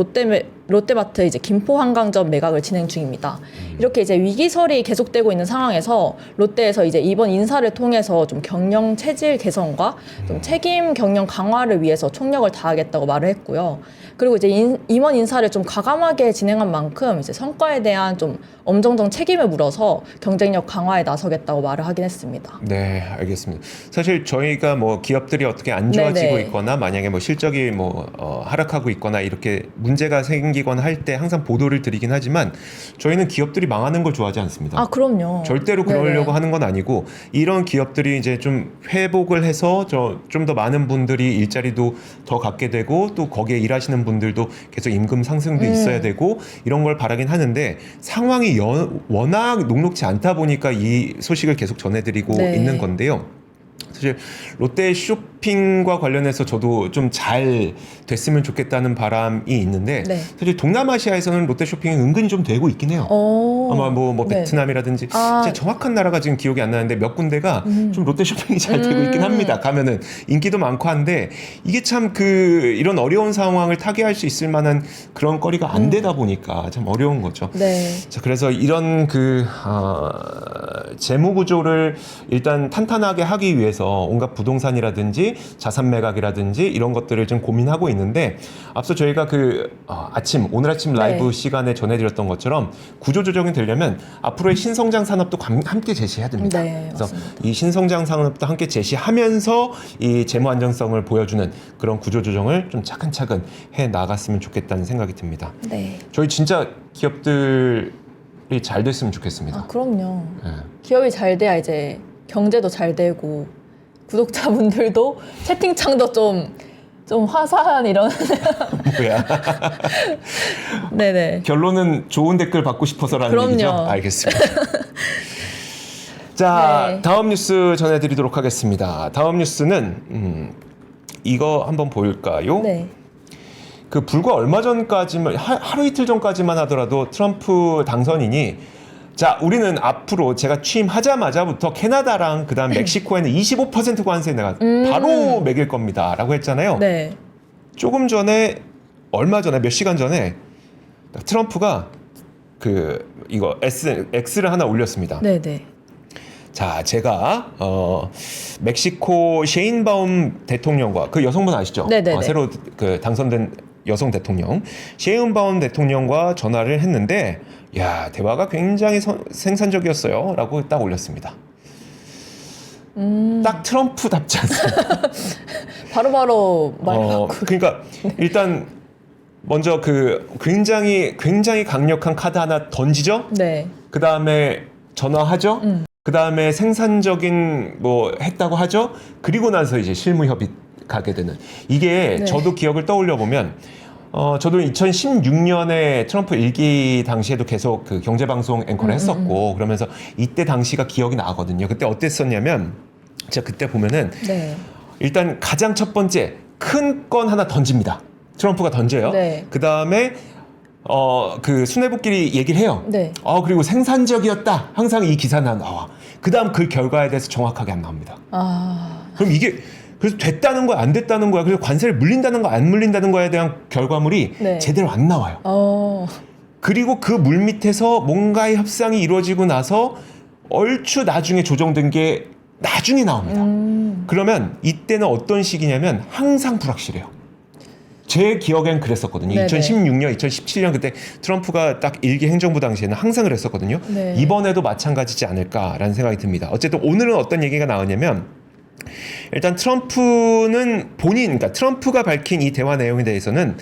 Speaker 2: 롯데마트 이제 김포 한강점 매각을 진행 중입니다. 이렇게 이제 위기설이 계속되고 있는 상황에서 롯데에서 이제 이번 인사를 통해서 좀 경영 체질 개선과 좀 책임 경영 강화를 위해서 총력을 다하겠다고 말을 했고요. 그리고 이제 임원 인사를 좀 과감하게 진행한 만큼 이제 성과에 대한 좀 엄정정 책임을 물어서 경쟁력 강화에 나서겠다고 말을 하긴 했습니다.
Speaker 1: 네, 알겠습니다. 사실 저희가 뭐 기업들이 어떻게 안 좋아지고
Speaker 2: 네네.
Speaker 1: 있거나 만약에 뭐 실적이 뭐 하락하고 있거나 이렇게 문제가 생기거나 할 때 항상 보도를 드리긴 하지만 저희는 기업들이 망하는 걸 좋아하지 않습니다.
Speaker 2: 아, 그럼요.
Speaker 1: 절대로 그러려고
Speaker 2: 네네.
Speaker 1: 하는 건 아니고 이런 기업들이 이제 좀 회복을 해서 좀 더 많은 분들이 일자리도 더 갖게 되고 또 거기에 일하시는 분들도 계속 임금 상승도 있어야 되고 이런 걸 바라긴 하는데 상황이 워낙 녹록지 않다 보니까 이 소식을 계속 전해드리고
Speaker 2: 네.
Speaker 1: 있는 건데요. 사실 롯데 쇼핑과 관련해서 저도 좀 잘 됐으면 좋겠다는 바람이 있는데
Speaker 2: 네.
Speaker 1: 사실 동남아시아에서는 롯데 쇼핑이 은근히 좀 되고 있긴 해요. 아마 뭐
Speaker 2: 네.
Speaker 1: 베트남이라든지
Speaker 2: 아.
Speaker 1: 진짜 정확한 나라가 지금 기억이 안 나는데 몇 군데가 좀 롯데 쇼핑이 잘 되고 있긴 합니다. 가면은 인기도 많고 한데 이게 참 이런 어려운 상황을 타개할 수 있을 만한 그런 거리가 안 되다 보니까 참 어려운 거죠.
Speaker 2: 네.
Speaker 1: 자, 그래서 이런 재무 구조를 일단 탄탄하게 하기 위해서 온갖 부동산이라든지 자산 매각이라든지 이런 것들을 좀 고민하고 있는데 앞서 저희가 오늘 아침 라이브
Speaker 2: 네.
Speaker 1: 시간에 전해드렸던 것처럼 구조조정이 되려면 앞으로의 신성장 산업도 함께 제시해야 됩니다.
Speaker 2: 네,
Speaker 1: 그래서
Speaker 2: 맞습니다.
Speaker 1: 이 신성장 산업도 함께 제시하면서 이 재무 안정성을 보여주는 그런 구조조정을 좀 차근차근 해 나갔으면 좋겠다는 생각이 듭니다.
Speaker 2: 네.
Speaker 1: 저희 진짜 기업들이 잘 됐으면 좋겠습니다.
Speaker 2: 아, 그럼요.
Speaker 1: 예.
Speaker 2: 기업이 잘 돼야 이제 경제도 잘 되고 구독자분들도 채팅창도 좀 화사한 이런
Speaker 1: 뭐야?
Speaker 2: 네네.
Speaker 1: 결론은 좋은 댓글 받고 싶어서라는
Speaker 2: 그럼요.
Speaker 1: 얘기죠? 알겠습니다. 자,
Speaker 2: 네.
Speaker 1: 다음 뉴스 전해드리도록 하겠습니다. 다음 뉴스는 이거 한번 볼까요?
Speaker 2: 네.
Speaker 1: 불과 얼마 전까지만 하루 이틀 전까지만 하더라도 트럼프 당선인이 자, 우리는 앞으로 제가 취임하자마자부터 캐나다랑 그다음 멕시코에는 25% 관세 내가 바로 매길 겁니다라고 했잖아요.
Speaker 2: 네.
Speaker 1: 조금 전에 얼마 전에 몇 시간 전에 트럼프가 이거 X를 하나 올렸습니다.
Speaker 2: 네네.
Speaker 1: 자, 제가 멕시코 셰인바움 대통령과 그 여성분 아시죠?
Speaker 2: 네네네.
Speaker 1: 새로 당선된 여성 대통령 셰인바움 대통령과 전화를 했는데 야, 대화가 굉장히 생산적이었어요라고 딱 올렸습니다. 딱 트럼프답지 않습니까?
Speaker 2: 바로바로 말하고.
Speaker 1: 그러니까 일단 먼저 굉장히 강력한 카드 하나 던지죠.
Speaker 2: 네.
Speaker 1: 그 다음에 전화하죠. 그 다음에 생산적인 뭐 했다고 하죠. 그리고 나서 이제 실무 협의 가게 되는 이게
Speaker 2: 네.
Speaker 1: 저도 기억을 떠올려 보면 저도 2016년에 트럼프 1기 당시에도 계속 그 경제방송 앵커를 했었고 그러면서 이때 당시가 기억이 나거든요. 그때 어땠었냐면 제가 그때 보면은
Speaker 2: 네.
Speaker 1: 일단 가장 첫 번째 큰 건 하나 던집니다. 트럼프가 던져요.
Speaker 2: 네.
Speaker 1: 그 다음에 수뇌부끼리 얘기를 해요.
Speaker 2: 네.
Speaker 1: 그리고 생산적이었다. 항상 이 기사는 나와. 그 다음 그 결과에 대해서 정확하게 안 나옵니다. 그럼 이게 그래서 됐다는 거야, 안 됐다는 거야. 그래서 관세를 물린다는 거, 안 물린다는 거에 대한 결과물이
Speaker 2: 네.
Speaker 1: 제대로 안 나와요. 그리고 그 물 밑에서 뭔가의 협상이 이루어지고 나서 얼추 나중에 조정된 게 나중에 나옵니다. 그러면 이때는 어떤 시기냐면 항상 불확실해요. 제 기억엔 그랬었거든요.
Speaker 2: 네네.
Speaker 1: 2016년, 2017년 그때 트럼프가 딱 1기 행정부 당시에는 항상 그랬었거든요.
Speaker 2: 네.
Speaker 1: 이번에도 마찬가지지 않을까라는 생각이 듭니다. 어쨌든 오늘은 어떤 얘기가 나오냐면 일단 그러니까 트럼프가 밝힌 이 대화 내용에 대해서는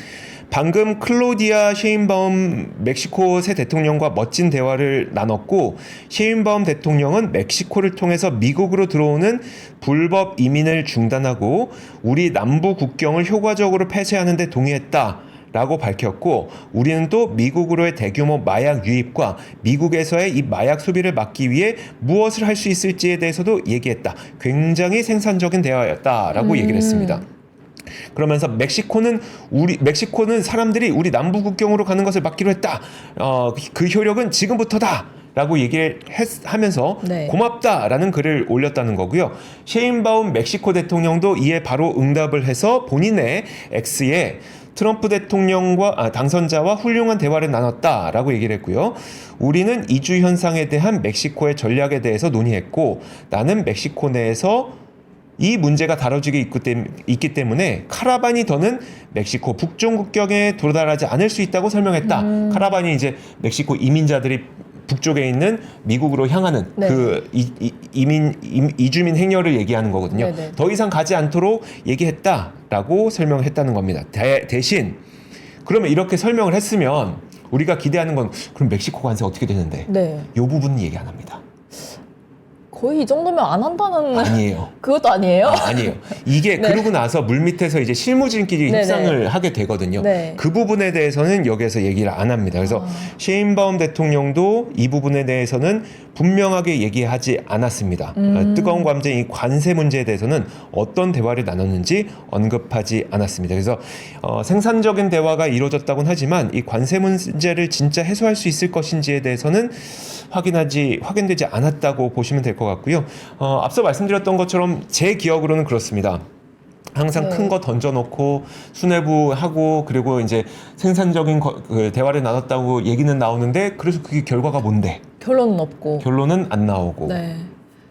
Speaker 1: 방금 클로디아 셰인바움 멕시코 새 대통령과 멋진 대화를 나눴고 셰인바움 대통령은 멕시코를 통해서 미국으로 들어오는 불법 이민을 중단하고 우리 남부 국경을 효과적으로 폐쇄하는 데 동의했다라고 밝혔고 우리는 또 미국으로의 대규모 마약 유입과 미국에서의 이 마약 소비를 막기 위해 무엇을 할 수 있을지에 대해서도 얘기했다. 굉장히 생산적인 대화였다라고 얘기를 했습니다. 그러면서 멕시코는 사람들이 우리 남부 국경으로 가는 것을 막기로 했다. 그 효력은 지금부터다. 라고 얘기를 하면서
Speaker 2: 네.
Speaker 1: 고맙다라는 글을 올렸다는 거고요. 셰인바움 멕시코 대통령도 이에 바로 응답을 해서 본인의 X에 트럼프 대통령과 당선자와 훌륭한 대화를 나눴다라고 얘기를 했고요. 우리는 이주 현상에 대한 멕시코의 전략에 대해서 논의했고 나는 멕시코 내에서 이 문제가 다뤄지게 있기 때문에 카라반이 더는 ม็xi코 북쪽 국경에 도달하지 않을 수 있다고 설명했다. 카라반이 이제 멕시코 이민자들이 북쪽에 있는 미국으로 향하는
Speaker 2: 네.
Speaker 1: 그 이주민 행렬을 얘기하는 거거든요.
Speaker 2: 네네.
Speaker 1: 더 이상 가지 않도록 얘기했다라고 설명했다는 겁니다. 대신 그러면 이렇게 설명을 했으면 우리가 기대하는 건 그럼 멕시코 관세 어떻게 되는데?
Speaker 2: 네.
Speaker 1: 이 부분은 얘기 안 합니다.
Speaker 2: 거의 이 정도면 안 한다는.
Speaker 1: 아니에요.
Speaker 2: 그것도 아니에요?
Speaker 1: 아니에요. 이게
Speaker 2: 네.
Speaker 1: 그러고 나서 물밑에서 이제 실무진끼리
Speaker 2: 네네.
Speaker 1: 협상을 하게 되거든요.
Speaker 2: 네.
Speaker 1: 그 부분에 대해서는 여기에서 얘기를 안 합니다. 그래서 셰인바움 대통령도 이 부분에 대해서는 분명하게 얘기하지 않았습니다. 뜨거운 감정 이 관세 문제에 대해서는 어떤 대화를 나눴는지 언급하지 않았습니다. 그래서 생산적인 대화가 이루어졌다고는 하지만 이 관세 문제를 진짜 해소할 수 있을 것인지에 대해서는 확인되지 않았다고 보시면 될 것 같고요. 앞서 말씀드렸던 것처럼 제 기억으로는 그렇습니다. 항상
Speaker 2: 네.
Speaker 1: 큰 거 던져놓고 수뇌부하고 그리고 이제 생산적인 그 대화를 나눴다고 얘기는 나오는데 그래서 그게 결과가 뭔데?
Speaker 2: 결론은 없고.
Speaker 1: 결론은 안 나오고.
Speaker 2: 네.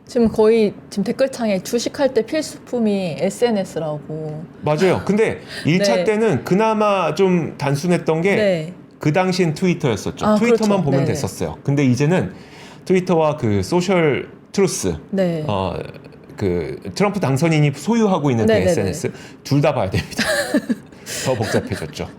Speaker 2: 지금 댓글창에 주식할 때 필수품이 SNS라고.
Speaker 1: 맞아요. 근데 1차
Speaker 2: 네.
Speaker 1: 때는 그나마 좀 단순했던 게
Speaker 2: 네.
Speaker 1: 그 당시엔 트위터였었죠.
Speaker 2: 아,
Speaker 1: 트위터만
Speaker 2: 그렇죠.
Speaker 1: 보면
Speaker 2: 네네.
Speaker 1: 됐었어요. 근데 이제는 트위터와 그 소셜 트루스,
Speaker 2: 네.
Speaker 1: 그 트럼프 당선인이 소유하고 있는 그
Speaker 2: 네네네.
Speaker 1: SNS 둘 다 봐야 됩니다. 더 복잡해졌죠.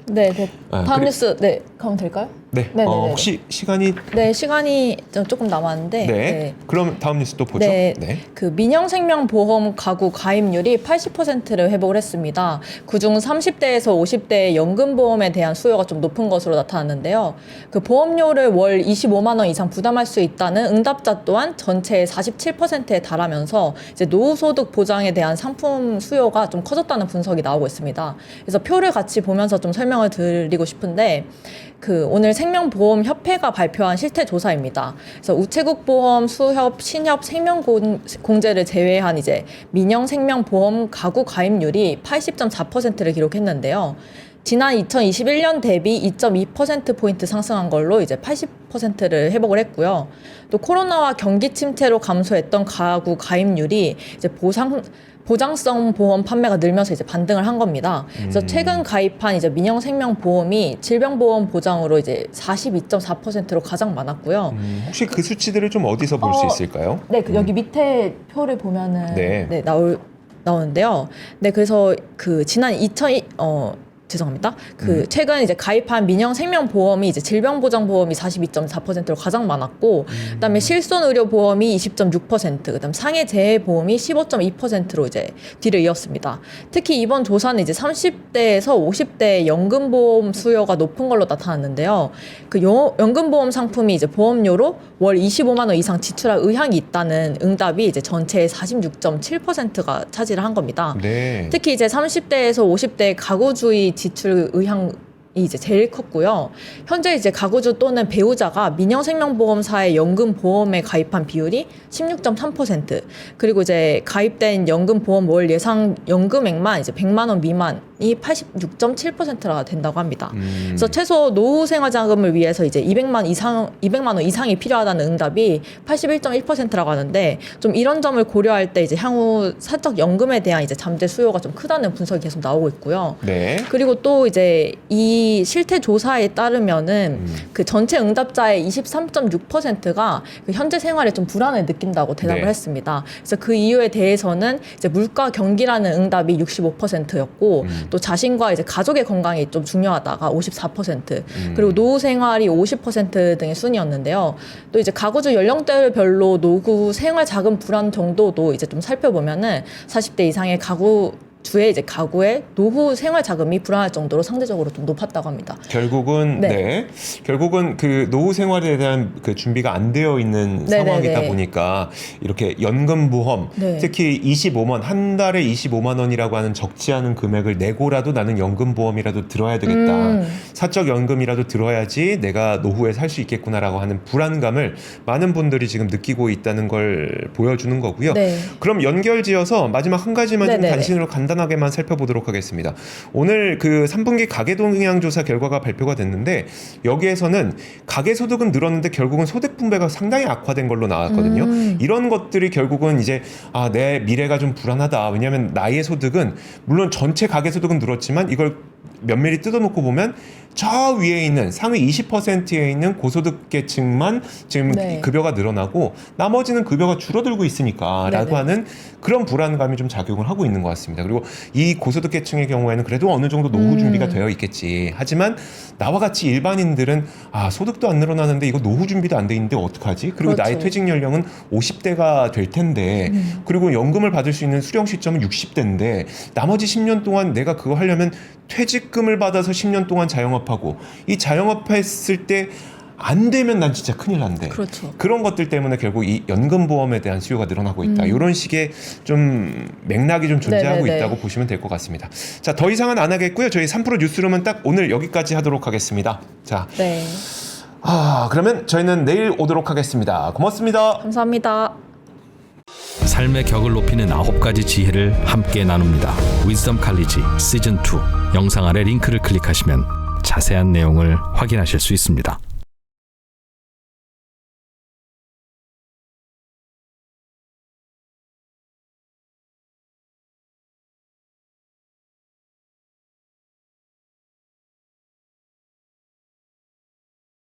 Speaker 2: 네. 다음
Speaker 1: 그래-
Speaker 2: 뉴스 가면 될까요?
Speaker 1: 네.
Speaker 2: 네네네.
Speaker 1: 혹시 시간이
Speaker 2: 네, 시간이 조금 남았는데.
Speaker 1: 네. 그럼 다음 뉴스 또 보죠.
Speaker 2: 네, 그 민영생명보험 가구 가입률이 80%를 회복을 했습니다. 그중 30대에서 50대의 연금보험에 대한 수요가 좀 높은 것으로 나타났는데요. 그 보험료를 월 25만 원 이상 부담할 수 있다는 응답자 또한 전체의 47%에 달하면서 이제 노후소득 보장에 대한 상품 수요가 좀 커졌다는 분석이 나오고 있습니다. 그래서 표를 같이 보면서 좀 설명 설명을 드리고 싶은데 오늘 생명보험협회가 발표한 실태조사입니다. 그래서 우체국 보험, 수협, 신협 생명공제를 제외한 이제 민영 생명보험 가구 가입률이 80.4%를 기록했는데요. 지난 2021년 대비 2.2%포인트 상승한 걸로 이제 80%를 회복을 했고요. 또 코로나와 경기 침체로 감소했던 가구 가입률이 이제 보장성 보험 판매가 늘면서 이제 반등을 한 겁니다. 그래서 최근 가입한 이제 민영 생명 보험이 질병보험 보장으로 이제 42.4%로 가장 많았고요.
Speaker 1: 혹시 그 수치들을 좀 어디서 볼 수 있을까요?
Speaker 2: 네, 여기 밑에 표를 보면은
Speaker 1: 네.
Speaker 2: 나오는데요. 네, 그래서 지난 죄송합니다. 최근 이제 가입한 민영 생명보험이 이제 질병보장보험이 42.4%로 가장 많았고, 그다음에 실손의료보험이 20.6%, 그다음 상해재해보험이 15.2%로 이제 뒤를 이었습니다. 특히 이번 조사는 이제 30대에서 50대 연금보험 수요가 높은 걸로 나타났는데요. 연금보험 상품이 이제 보험료로 월 25만 원 이상 지출할 의향이 있다는 응답이 이제 전체의 46.7%가 차지를 한 겁니다.
Speaker 1: 네.
Speaker 2: 특히 이제 30대에서 50대 가구주의 지출 의향이 이제 제일 컸고요. 현재 이제 가구주 또는 배우자가 민영생명보험사의 연금보험에 가입한 비율이 16.3%, 그리고 이제 가입된 연금보험 월 예상 연금액만 이제 100만 원 미만이 86.7%가 된다고 합니다. 그래서 최소 노후 생활자금을 위해서 이제 200만 원 이상이 필요하다는 응답이 81.1%라고 하는데, 좀 이런 점을 고려할 때 이제 향후 사적 연금에 대한 이제 잠재 수요가 좀 크다는 분석이 계속 나오고 있고요.
Speaker 1: 네.
Speaker 2: 그리고 또 이제 이 실태 조사에 따르면은 전체 응답자의 23.6%가 현재 생활에 좀 불안을 느낀다고 대답을
Speaker 1: 네.
Speaker 2: 했습니다. 그래서 그 이유에 대해서는 이제 물가 경기라는 응답이 65%였고, 또 자신과 이제 가족의 건강이 좀 중요하다가 54%, 그리고 노후 생활이 50% 등의 순이었는데요. 또 이제 가구주 연령대별로 노후 생활 자금 불안 정도도 이제 좀 살펴보면은 40대 이상의 가구의 이제 가구의 노후 생활 자금이 불안할 정도로 상대적으로 좀 높았다고 합니다.
Speaker 1: 결국은 결국은 그 노후 생활에 대한 그 준비가 안 되어 있는 상황이다 보니까 이렇게 연금 보험, 특히 25만 한 달에 25만 원이라고 하는 적지 않은 금액을 내고라도 나는 연금 보험이라도 들어야 되겠다. 사적 연금이라도 들어야지 내가 노후에 살 수 있겠구나라고 하는 불안감을 많은 분들이 지금 느끼고 있다는 걸 보여주는 거고요. 그럼 연결지어서 마지막 한 가지만 좀 단신으로 간단하게만 살펴보도록 하겠습니다. 오늘 그 3분기 가계동향조사 결과가 발표가 됐는데, 여기에서는 가계소득은 늘었는데 결국은 소득 분배가 상당히 악화된 걸로 나왔거든요. 이런 것들이 결국은 이제 내 미래가 좀 불안하다. 왜냐하면 나의 소득은 물론 전체 가계소득은 늘었지만 이걸 면밀히 뜯어놓고 보면 저 위에 있는 상위 20%에 있는 고소득 계층만 지금 급여가 늘어나고 나머지는 급여가 줄어들고 있으니까 라고 하는 그런 불안감이 좀 작용을 하고 있는 것 같습니다. 그리고 이 고소득 계층의 경우에는 그래도 어느 정도 노후 준비가 되어 있겠지. 하지만 나와 같이 일반인들은 소득도 안 늘어나는데 이거 노후 준비도 안 돼 있는데 어떡하지? 그리고 나의 퇴직 연령은 50대가 될 텐데 그리고 연금을 받을 수 있는 수령 시점은 60대인데 나머지 10년 동안 내가 그거 하려면 퇴직금을 받아서 10년 동안 자영업하고, 이 자영업했을 때 안 되면 난 진짜 큰일 난데. 그런 것들 때문에 결국 이 연금보험에 대한 수요가 늘어나고 있다. 이런 식의 좀 맥락이 좀 존재하고 있다고 보시면 될 것 같습니다. 자, 더 이상은 안 하겠고요. 저희 3프로 뉴스룸은 딱 오늘 여기까지 하도록 하겠습니다. 자, 그러면 저희는 내일 오도록 하겠습니다. 고맙습니다.
Speaker 2: 감사합니다.
Speaker 3: 삶의 격을 높이는 9가지 지혜를 함께 나눕니다. 위즈덤 칼리지 시즌 2 영상 아래 링크를 클릭하시면 자세한 내용을 확인하실 수 있습니다.